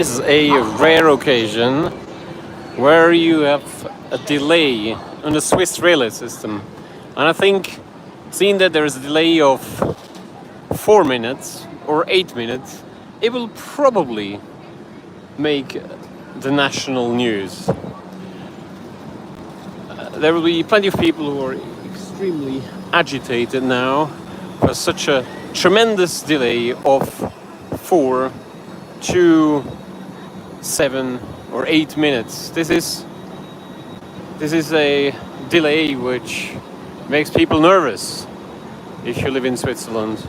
This is a rare occasion where you have a delay on the Swiss railway system. And I think, seeing that there is a delay of 4 minutes or 8 minutes, it will probably make the national news. There will be plenty of people who are extremely agitated now for such a tremendous delay of 4 to 7 or 8 minutes. This is a delay which makes people nervous if you live in Switzerland.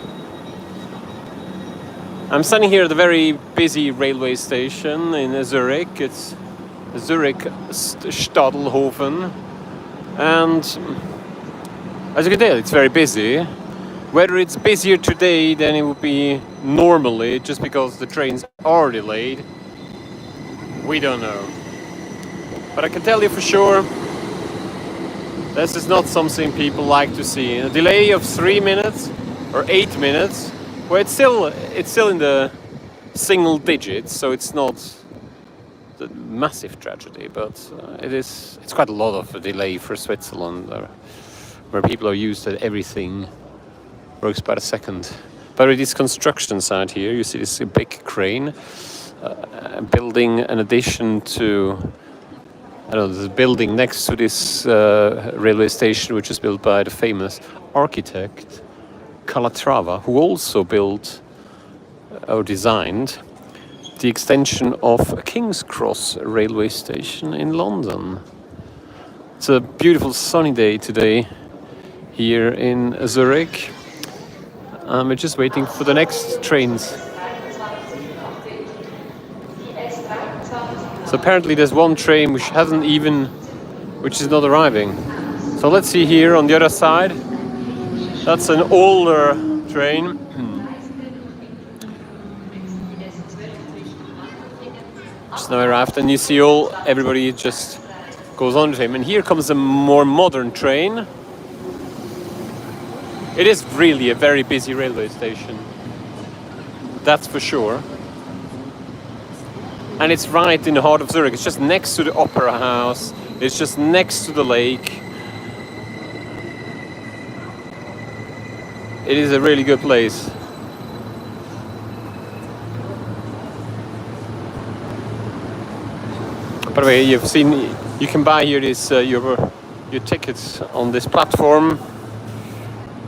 I'm standing here at a very busy railway station in Zurich. It's Zurich Stadelhofen, and as you can tell, it's very busy. Whether it's busier today than it would be normally, just because the trains are delayed, we don't know. But I can tell you for sure, this is not something people like to see. A delay of 3 minutes or 8 minutes, well, it's still in the single digits, so it's not a massive tragedy, but it's quite a lot of a delay for Switzerland, where people are used to everything works by the second. But with this construction site here, you see this big crane building an addition to, I don't know, the building next to this railway station, which is built by the famous architect Calatrava, who also built or designed the extension of King's Cross railway station in London. It's a beautiful sunny day today here in Zurich. We're just waiting for the next trains. So apparently there's one train which is not arriving. So let's see here on the other side. That's an older train. Just now arrived, and you see everybody just goes on to him. And here comes a more modern train. It is really a very busy railway station, that's for sure. And it's right in the heart of Zurich. It's just next to the Opera House. It's just next to the lake. It is a really good place. By the way, you can buy here your tickets on this platform.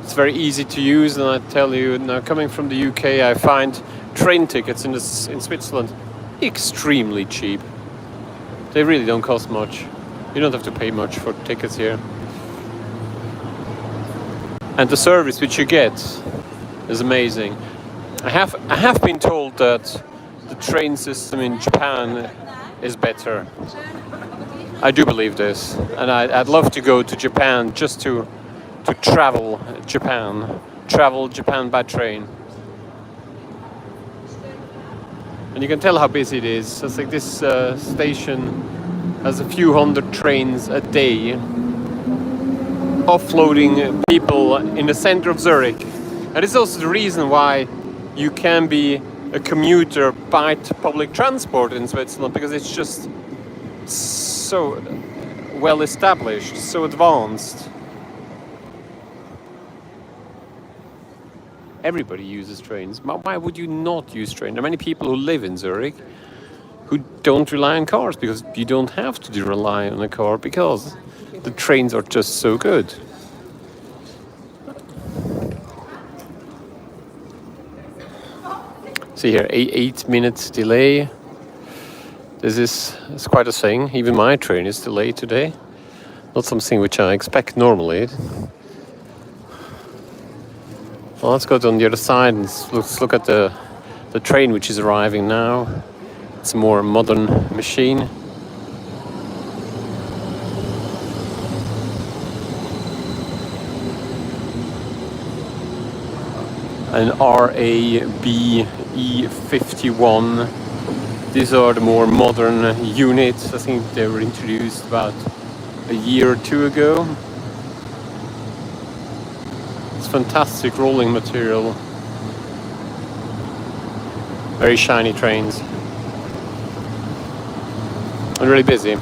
It's very easy to use, and I tell you now, coming from the UK, I find train tickets in Switzerland extremely cheap. They really don't cost much. You don't have to pay much for tickets here. And the service which you get is amazing. I have been told that the train system in Japan is better. I do believe this, and I'd love to go to Japan just to travel Japan by train. And you can tell how busy it is. It's like this station has a few hundred trains a day offloading people in the center of Zurich. And it's also the reason why you can be a commuter by public transport in Switzerland, because it's just so well established, so advanced. Everybody uses trains. Why would you not use trains? There are many people who live in Zurich who don't rely on cars, because you don't have to rely on a car, because the trains are just so good. See here, 8 minutes delay. It's quite a thing. Even my train is delayed today. Not something which I expect normally. Well, let's go on the other side and let's look at the train which is arriving now. It's a more modern machine. An RAB E51. These are the more modern units. I think they were introduced about a year or two ago. It's fantastic rolling material. Very shiny trains. and really busy.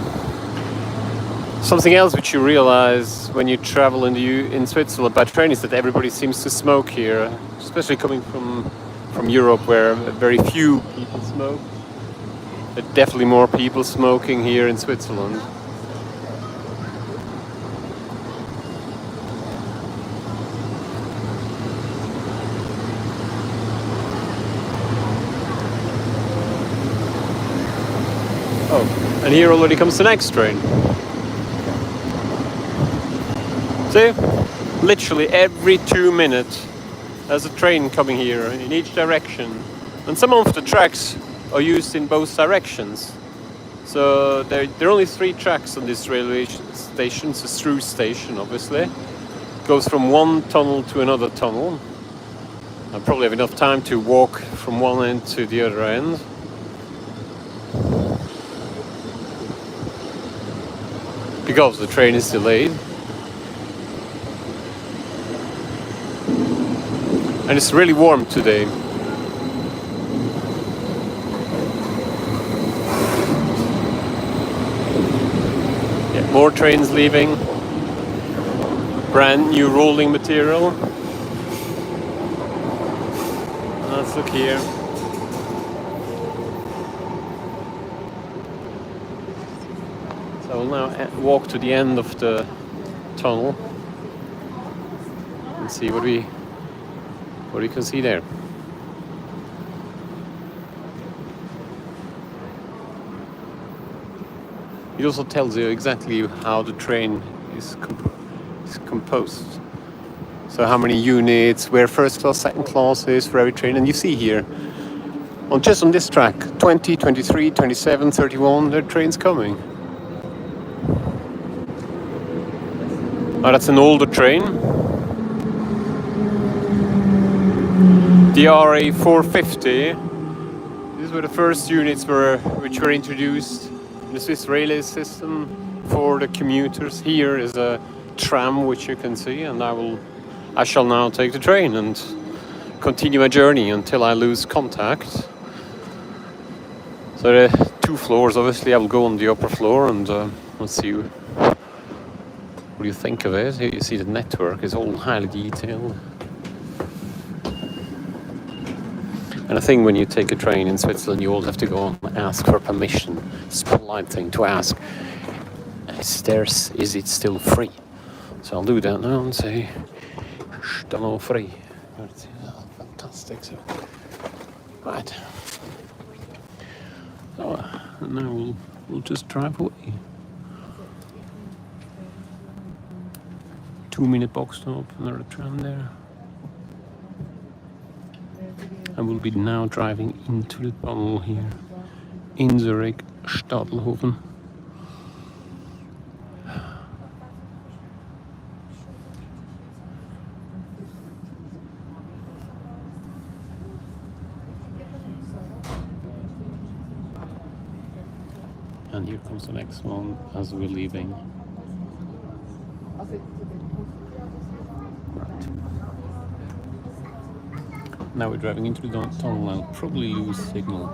Something else which you realize when you travel in Switzerland by train is that everybody seems to smoke here, especially coming from Europe, where very few people smoke. There are definitely more people smoking here in Switzerland. Oh, and here already comes the next train. See, literally every 2 minutes there's a train coming here in each direction. And some of the tracks are used in both directions. So there are only 3 tracks on this railway station. It's a through station, obviously. It goes from one tunnel to another tunnel. I probably have enough time to walk from one end to the other end. Because the train is delayed. And it's really warm today. Yeah, more trains leaving. Brand new rolling material. Let's look here. So I will now walk to the end of the tunnel and see what we can see there. It also tells you exactly how the train is composed. So how many units, where first class, second class is for every train. And you see here, just on this track, 20, 23, 27, 31, there are trains coming. Oh, that's an older train. The RA 450. These were the first units which were introduced in the Swiss railway system for the commuters. Here is a tram which you can see, and I shall now take the train and continue my journey until I lose contact. So there are 2 floors. Obviously, I will go on the upper floor and let's see. What do you think of it? Here you see the network is all highly detailed. And I think when you take a train in Switzerland, you all have to go and ask for permission. It's a polite thing to ask. Is it still free? So I'll do that now and say, still free. Fantastic. So, right. So, and now we'll just drive away. 2-minute box stop, another tram there. I will be now driving into the tunnel here in Zurich, Stadelhofen. And here comes the next one as we're leaving. Right. Now we're driving into the tunnel and probably lose signal.